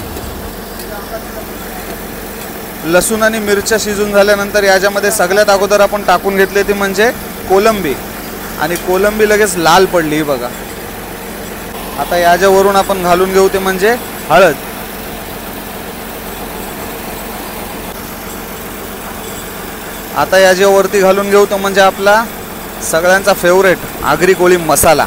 लसूण आणि मिरच्या शिजून झाल्यानंतर याच्यामध्ये सगळ्यात अगोदर आपण टाकून घेतले ती म्हणजे कोलंबी. आणि कोलंबी लगेच लाल पडली बघा. आता याच्यावरून आपण घालून घेऊ ते म्हणजे हळद. आता याच्यावरती घालून घेऊ तो म्हणजे आपला सगळ्यांचा फेवरेट आगरी कोळी मसाला.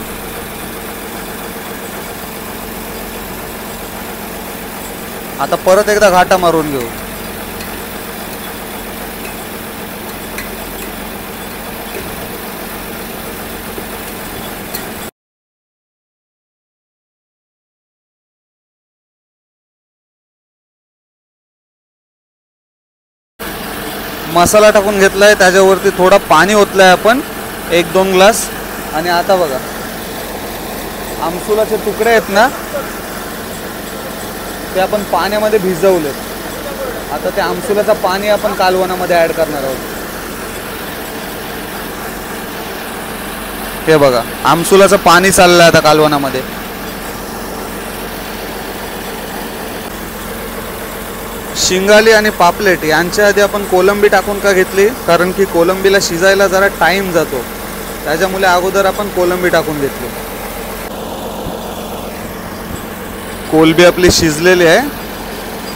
आता परत एकदा घाटा मारून घेऊ. मसाला टाकून घेतलाय, त्याच्यावरती थोडा पाणी ओतलाय आपण 1-2 ग्लास. आणि आता बघा आमसुलाचे तुकडे आहेत ना ते आपण पाण्यामध्ये भिजवले. आता ते आमसुलाचं पाणी आपण कालवणामध्ये ॲड करणार आहोत. हे बघा आमसुलाचं पाणी चाललंय आता कालवणामध्ये. शिंगाली आणि पापलेट यांच्या आधी आपण कोलंबी टाकून का घेतली, कारण की कोलंबीला शिजायला जरा टाईम जातो, त्याच्यामुळे अगोदर आपण कोलंबी टाकून घेतली. कोलंबी आपली शिजलेली आहे.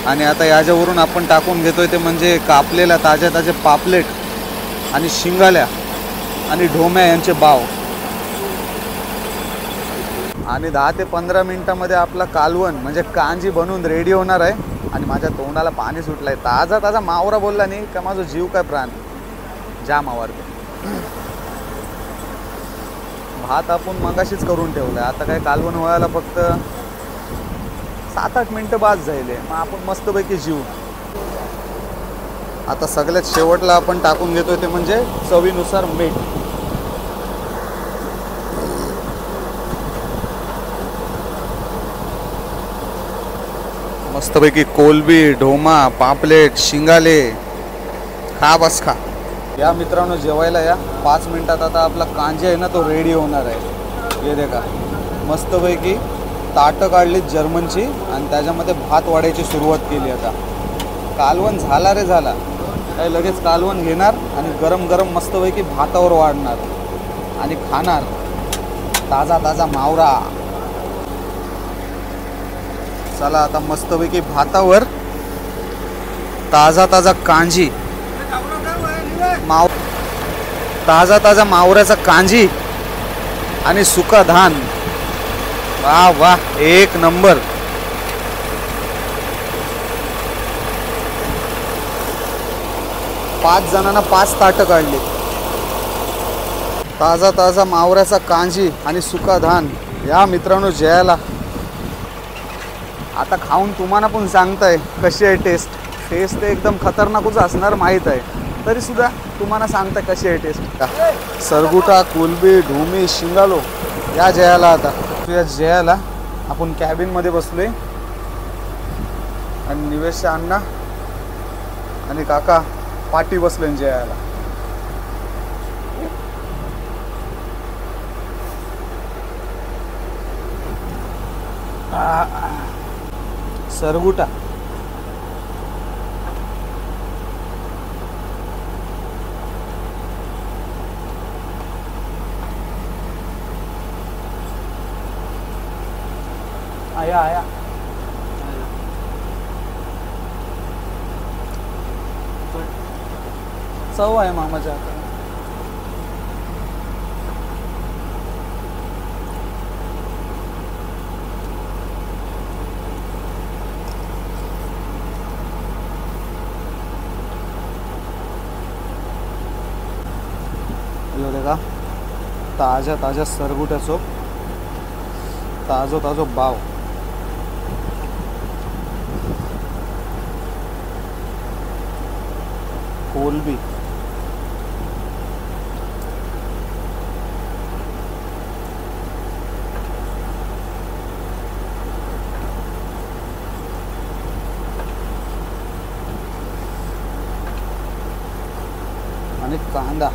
आणि आता याच्यावरून आपण टाकून घेतोय ते म्हणजे कापलेल्या ताज्या ताज्या पापलेट आणि शिंगाल्या आणि ढोम्या यांचे बाव. आणि 10 ते 15 मिनिटामध्ये आपला कालवण म्हणजे कांजी बनवून रेडी होणार आहे. आणि माझ्या तोंडाला पाणी सुटलंय. ताजा ताजा मावरा बोलला नाही का माझा जीव काय प्राण जाम आवडतो. भात आपण मगाशीच करून ठेवलाय. आता काय कालवण व्हायला फक्त 7-8 मिनटं बाद झाले. मग आपण मस्तपैकी जीव. आता सगळ्यात शेवटला आपण टाकून घेतोय ते म्हणजे चवीनुसार मीठ. मस्तपैकी कोलबी, ढोमा, पापलेट, शिंगाले खा बस खा. या मित्रांनो जेवायला या. 5 मिनिटात आता आपला कांजी आहे ना तो रेडी होणार आहे. हे देखा मस्तपैकी ताटं काढली जर्मनची आणि त्याच्यामध्ये भात वाढायची सुरुवात केली. आता कालवण झाला रे झाला. काय लगेच कालवण घेणार आणि गरम गरम मस्तपैकी भातावर वाढणार आणि खाणार ताजा ताजा मावरा. चला आता मस्तपैकी भातावर ताजा ताजा कांजी ताजा ताजा मावऱ्याचा कांजी आणि सुका धान. वाह वाह एक नंबर. पाच जणांना 5 ताटं काढली. ताजा ताजा मावऱ्याचा कांजी आणि सुका धान. या मित्रांनो जेवायला. आता खाऊन तुम्हाला पण सांगताय कशी आहे टेस्ट. टेस्ट ते एकदम खतरनाकच असणार माहीत आहे, तरी सुद्धा तुम्हाला सांगताय कशी आहे टेस्ट. सरगुटा, कोलबी, ढोमी, शिंगालो या जेवायला. आता या जेवायला आपण कॅबिनमध्ये बसलोय आणि निवेश अण्णा आणि काका पाठी बसले जेवायला. सरगुटा आया आया. चव आहे मामाच्या हातात. देखा ताज्या ताज्या सरगुट्याचो ताजो ताजो बाव. कोलबी कांदा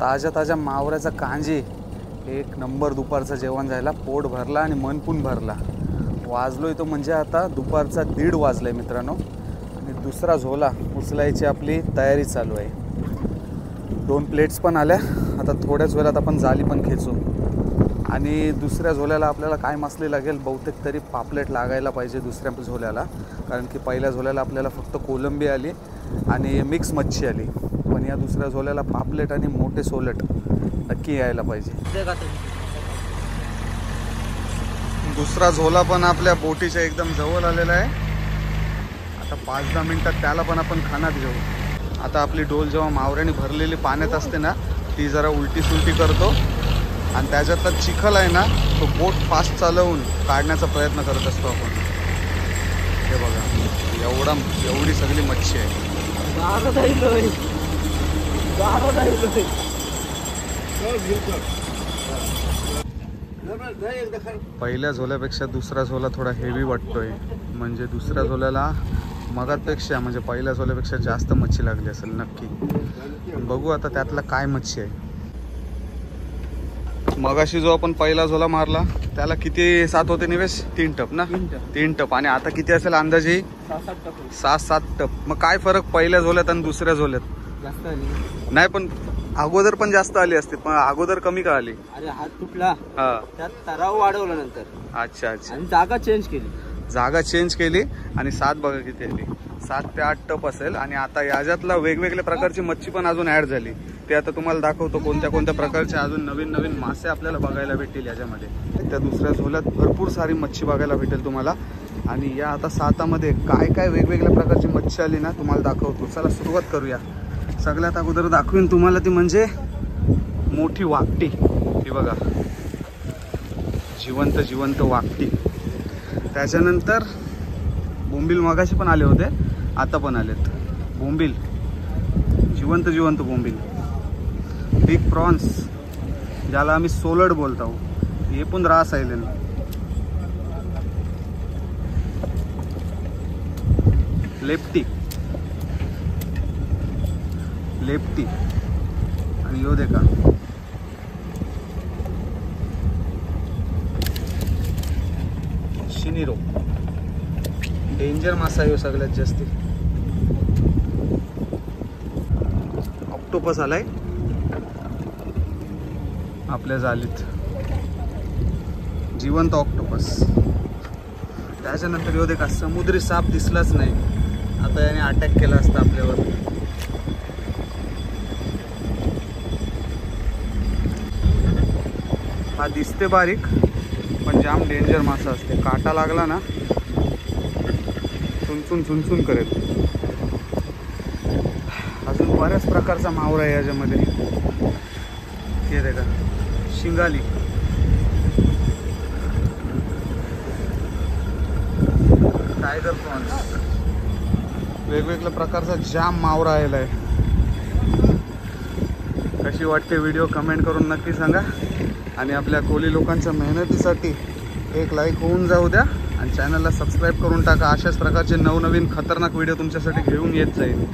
ताज्या ताज्या मावऱ्याचा कांजी, एक नंबर दुपारचं जेवण जायला, पोट भरला आणि मन पण भरला. वाजलोय तो म्हणजे आता दुपारचा 1:30 वाजलाय मित्रांनो, आणि दुसरा झोला उचलायची आपली तयारी चालू आहे. 2 प्लेट्स पण आल्या, आता थोड्याच वेळात आपण जाली पण खेचू. आणि दुसऱ्या झोल्याला आपल्याला काय मासली लागेल, बहुतेक तरी पापलेट लागायला पाहिजे दुसऱ्या झोल्याला, कारण की पहिल्या झोल्याला आपल्याला फक्त कोलंबी आली आणि मिक्स मच्छी आली. पण या दुसऱ्या झोल्याला पापलेट आणि मोठे सोलट नक्की यायला पाहिजे. दुसरा झोला पण आपल्या बोटीच्या एकदम जवळ आलेला आहे. आता 5-10 मिनिटात त्याला पण आपण खाण्यात घेऊ. आता आपली डोल जेव्हा मावऱ्याने भरलेली पाण्यात असते ना, ती जरा उलटी सुलटी करतो आणि त्याच्यातला चिखल आहे ना, तो बोट फास्ट चालवून काढण्याचा प्रयत्न करत असतो आपण. हे बघा, एवढी सगळी मच्छी आहे. पहिल्या झोल्यापेक्षा दुसरा झोला थोडा हेवी वाटतोय. म्हणजे दुसऱ्या झोल्याला मगापेक्षा म्हणजे पहिल्या झोल्यापेक्षा जास्त मच्छी लागली असेल नक्की. बघू आता त्यातला काय मच्छी आहे. मगाशी जो आपण पहिला झोला मारला त्याला किती सात होते निवेश? 3 टप ना? 3 टप. आणि आता किती असेल अंदाजे? 6-7 टप. मग काय फरक पहिल्या झोल्यात आणि दुसऱ्या झोल्यात? जास्त आली नाही, पण अगोदर पण जास्त आली असते, पण अगोदर कमी का आली? अरे हात तुटला, हा, त्यात तराव वाढवला नंतर. अच्छा अच्छा. आणि जागा चेंज केली. जागा चेंज केली आणि 7 बघा किती आली, 7 ते 8 टप असेल. आणि आता याच्यातला वेगवेगळ्या प्रकारची मच्छी पण अजून ऍड झाली. ते आता तुम्हाला दाखवतो कोणत्या कोणत्या प्रकारचे अजून नवीन नवीन मासे आपल्याला बघायला भेटतील याच्यामध्ये. त्या दुसऱ्या झोल्यात भरपूर सारी मच्छी बघायला भेटेल तुम्हाला. आणि या आता 7मध्ये काय काय वेगवेगळ्या प्रकारची मच्छी आली ना तुम्हाला दाखवतो. चला सुरुवात करूया. सगळ्यात अगोदर दाखवीन तुम्हाला ती म्हणजे मोठी वाकटी. ही बघा, जिवंत वाकटी. त्याच्यानंतर बोंबील मगाशी पण आले होते, आता पण आलेत बोंबील, जिवंत बोंबील. बिग प्रॉन्स ज्याला आम्ही सोलड बोलतो, हे पण रास आलेलं. लेप्टी आणि यो देखा शिनिरो. डेंजर मासा आहे सगळ्यात जास्ती. ऑक्टोपस आलाय आपल्या जालीत, जिवंत ऑक्टोपस. त्याच्यानंतर यो देखा समुद्री साप दिसलाच नाही, आता याने अटॅक केला असता आपल्यावर. हा दिसते बारीक पण जाम डेंजर मासा असते. काटा लागला ना चुनचुन करेल. अजून बऱ्याच प्रकारचा मावरा आहे याच्यामध्ये. हे देखा शिंगाली, टायगर प्रॉन्स, वेगवेगळ्या प्रकारचा जाम मावरा आलेला आहे. कशी वाटते व्हिडिओ कमेंट करून नक्की सांगा. आणि आपल्या कोली लोकांच्या मेहनतीसाठी एक लाईक होऊन जाऊ द्या आणि चॅनलला सबस्क्राईब करून टाका. अशाच प्रकारचे नवनवीन खतरनाक व्हिडिओ तुमच्यासाठी घेऊन येत जाईल.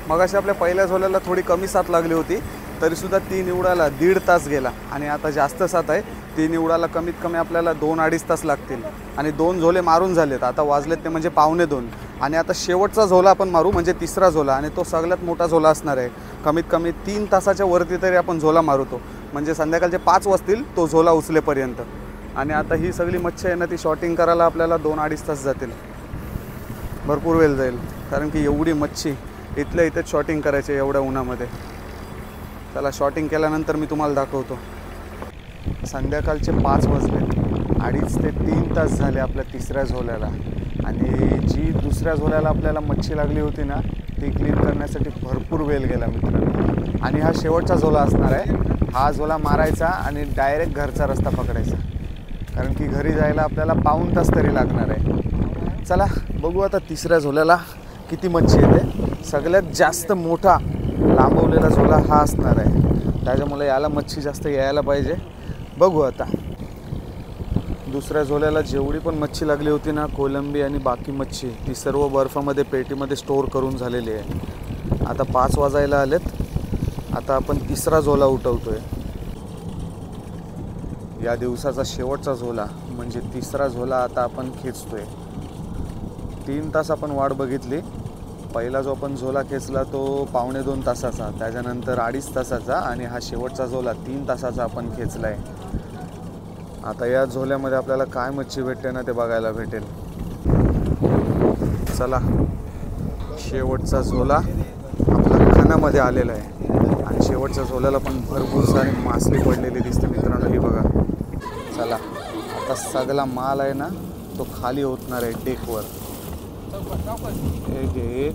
मग अशी आपल्या पहिल्या झोल्याला थोडी कमी साथ लागली होती, तरीसुद्धा ती निवडायला 1.5 तास गेला. आणि आता जास्त साथ आहे, ती निवडायला कमीत कमी आपल्याला 2-2.5 तास लागतील. आणि 2 झोले मारून झालेत, आता वाजलेत ते म्हणजे 1:45. आणि आता शेवटचा झोला आपण मारू म्हणजे तिसरा झोला, आणि तो सगळ्यात मोठा झोला असणार आहे. कमीत कमी 3 तासाच्या वरती तरी आपण झोला मारतो, म्हणजे संध्याकाळचे 5 वाजतील तो झोला उचलेपर्यंत. आणि आता ही सगळी मच्छी आहे ना, ती शॉटिंग करायला आपल्याला 2-2.5 तास जातील. भरपूर वेळ जाईल, कारण की एवढी मच्छी इथल्या इथेच शॉटिंग करायची एवढ्या उन्हामध्ये. त्याला शॉटिंग केल्यानंतर मी तुम्हाला दाखवतो. संध्याकाळचे 5 वाजले, 2.5 ते 3 तास झाले आपल्या तिसऱ्या झोल्याला. आणि जी दुसऱ्या झोल्याला आपल्याला मच्छी लागली होती ना, ती क्लीन करण्यासाठी भरपूर वेळ गेला मित्रांनो. आणि हा शेवटचा झोला असणार आहे. हा झोला मारायचा आणि डायरेक्ट घरचा रस्ता पकडायचा, कारण की घरी जायला आपल्याला 1.5 तास तरी लागणार आहे. चला बघू आता तिसऱ्या झोल्याला किती मच्छी येते. सगळ्यात जास्त मोठा लांबवलेला झोला हा असणार आहे, त्याच्यामुळे याला मच्छी जास्त यायला पाहिजे. बघू आता. दुसऱ्या झोल्याला जेवढी पण मच्छी लागली होती ना, कोलंबी आणि बाकी मच्छी, ती सर्व बर्फामध्ये पेटीमध्ये स्टोअर करून झालेली आहे. आता 5 वाजायला आलेत. आता आपण तिसरा झोला उठवतोय. या दिवसाचा शेवटचा झोला म्हणजे तिसरा झोला आता आपण खेचतोय. 3 तास आपण वाट बघितली. पहिला जो आपण झोला खेचला तो 1.5-2 तासाचा, त्याच्यानंतर 2.5 तासाचा आणि हा शेवटचा झोला 3 तासाचा आपण खेचला आहे. आता या झोल्यामध्ये आपल्याला काय मच्छी भेटते ना ते बघायला भेटेल. चला, शेवटचा झोला आपल्या खाण्यामध्ये आलेला आहे आणि शेवटच्या झोल्याला पण भरपूर सारी मासली पडलेली दिसते मित्रांनो. ही बघा. चला, आता सगळा माल आहे ना तो खाली होतणार आहे डेकवर. एक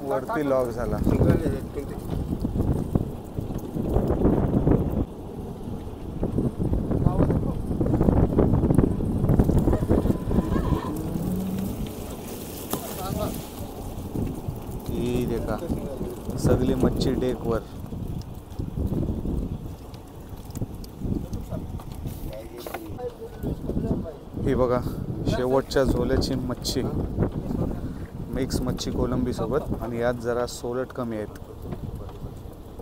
वरती लॉक झाला. ही देखा सगळी मच्छी डेकवर. ही बघा शेवटच्या झोल्याची मच्छी, मिक्स मच्छी कोलंबी सोबत आणि यात जरा सोलट कमी आहेत.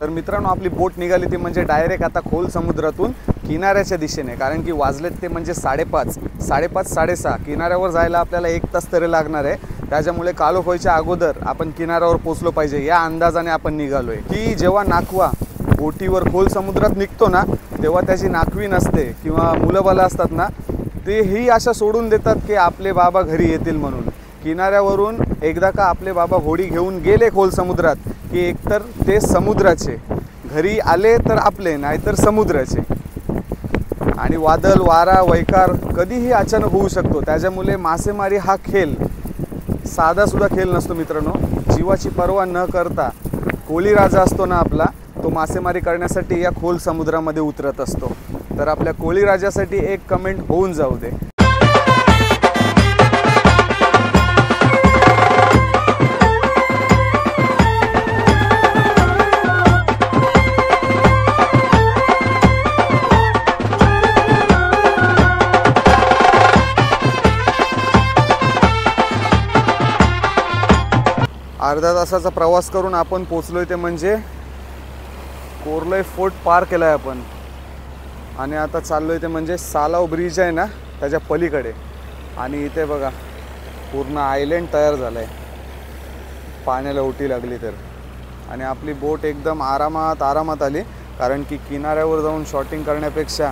तर मित्रांनो, आपली बोट निघाली ती म्हणजे डायरेक्ट आता खोल समुद्रातून किनाऱ्याच्या दिशेने, कारण की वाजलेत ते म्हणजे 5:30, 6:30 किनाऱ्यावर जायला आपल्याला 1 तास तरी लागणार आहे. त्याच्यामुळे कालोख व्हायच्या अगोदर आपण किनाऱ्यावर पोचलो पाहिजे या अंदाजाने आपण निघालोय. की जेव्हा नाकवा बोटीवर खोल समुद्रात निघतो ना, तेव्हा त्याची नाकवी नसते किंवा मुलं बालं असतात ना, ते ही आशा सोडून देतात की आपले बाबा घरी येतील म्हणून. किनाऱ्यावरून एकदा का आपले बाबा होडी घेऊन गेले खोल समुद्रात की एकतर ते समुद्राचे, घरी आले तर आपले, नाहीतर समुद्राचे. आणि वादळ, वारा, वैकार कधीही अचानक होऊ शकतो. त्याच्यामुळे मासेमारी हा खेळ साधासुद्धा खेळ नसतो मित्रांनो. जीवाची पर्वा न करता कोळी राजा असतो ना आपला, तो मासेमारी करण्यासाठी या खोल समुद्रामध्ये उतरत असतो. तर आपल्या कोळी राजासाठी एक कमेंट होऊन जाऊ दे. अर्धा तासाचा प्रवास करून आपण पोचलोय ते म्हणजे कोर्लय फोर्ट पार केलाय आपण. आणि आता चाललोय ते म्हणजे सालाव ब्रिज आहे ना त्याच्या पलीकडे. आणि इथे बघा पूर्ण आयलँड तयार झालं आहे, पाण्याला उटी लागली तर. आणि आपली बोट एकदम आरामात आली, कारण की किनाऱ्यावर जाऊन शॉटिंग करण्यापेक्षा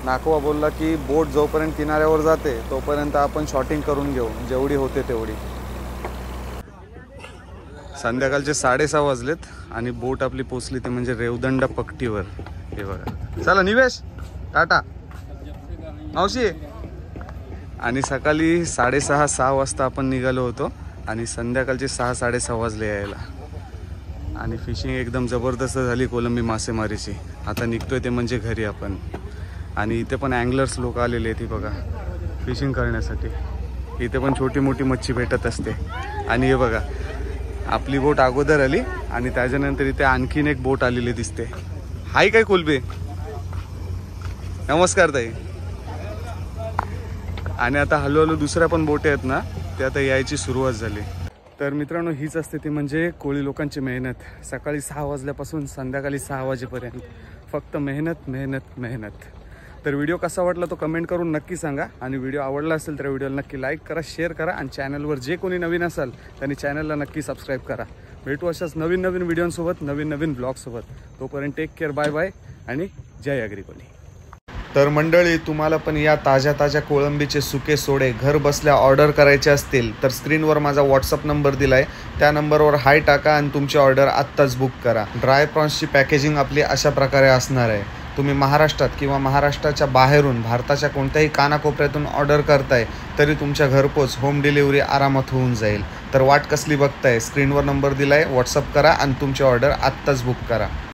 नाकवा बोलला की बोट जोपर्यंत किनाऱ्यावर जाते तोपर्यंत आपण शॉटिंग करून घेऊ, जेवढी होते तेवढी. संध्याकाळचे 6:30 वाजलेत आणि बोट आपली पोचली ते म्हणजे रेवदंडा पट्टीवर. हे बघा. चला निवेश, टाटा मावशी. आणि सकाळी 6:30-6 वाजता आपण निघालो होतो आणि संध्याकाळचे 6-6:30 वाजले यायला. आणि फिशिंग एकदम जबरदस्त झाली कोलंबी मासेमारीची. आता निघतोय ते म्हणजे घरी आपण. आणि इथे पण अँगलर्स लोक आलेले आहेत, बघा, फिशिंग करण्यासाठी. इथे पण छोटी मोठी मच्छी भेटत असते. आणि हे बघा आपली बोट अगोदर आली आणि त्याच्यानंतर इथे आणखीन एक बोट आलेली दिसते. हाय काय कोलबे, नमस्कार ताई. आणि आता हळूहळू दुसऱ्या पण बोटी आहेत ना, ते आता यायची सुरुवात झाली. तर मित्रांनो, हीच असते ती म्हणजे कोळी लोकांची मेहनत. सकाळी 6 वाजल्यापासून संध्याकाळी 6 वाजेपर्यंत फक्त मेहनत मेहनत मेहनत. तर व्हिडिओ कसा वाटला तो कमेंट करून नक्की सांगा. आणि व्हिडिओ आवडला असेल तर व्हिडिओला नक्की लाईक करा, शेअर करा. आणि चॅनलवर जे कोणी नवीन असाल त्यांनी चॅनलला नक्की सबस्क्राईब करा. भेटू अशाच नवीन व्हिडिओसोबत, नवीन ब्लॉगसोबत. तोपर्यंत टेक केअर, बाय बाय आणि जय अग्री कोळी. तर मंडळी, तुम्हाला पण या ताज्या कोळंबीचे सुके सोडे घर बसल्या ऑर्डर करायचे असतील तर स्क्रीनवर माझा व्हॉट्सअप नंबर दिलाय, त्या नंबरवर हाय टाका आणि तुमची ऑर्डर आत्ताच बुक करा. ड्राय प्रॉन्सची पॅकेजिंग आपली अशा प्रकारे असणार आहे. तुम्ही महाराष्ट्रात किंवा महाराष्ट्राच्या बाहेरून भारताच्या कोणत्याही कानाकोपऱ्यातून ऑर्डर करताय तरी तुमच्या घरपोच होम डिलिव्हरी आरामात होऊन जाईल. तर वाट कसली बघताय, स्क्रीनवर नंबर दिलाय, व्हॉट्सअप करा आणि तुमची ऑर्डर आत्ताच बुक करा.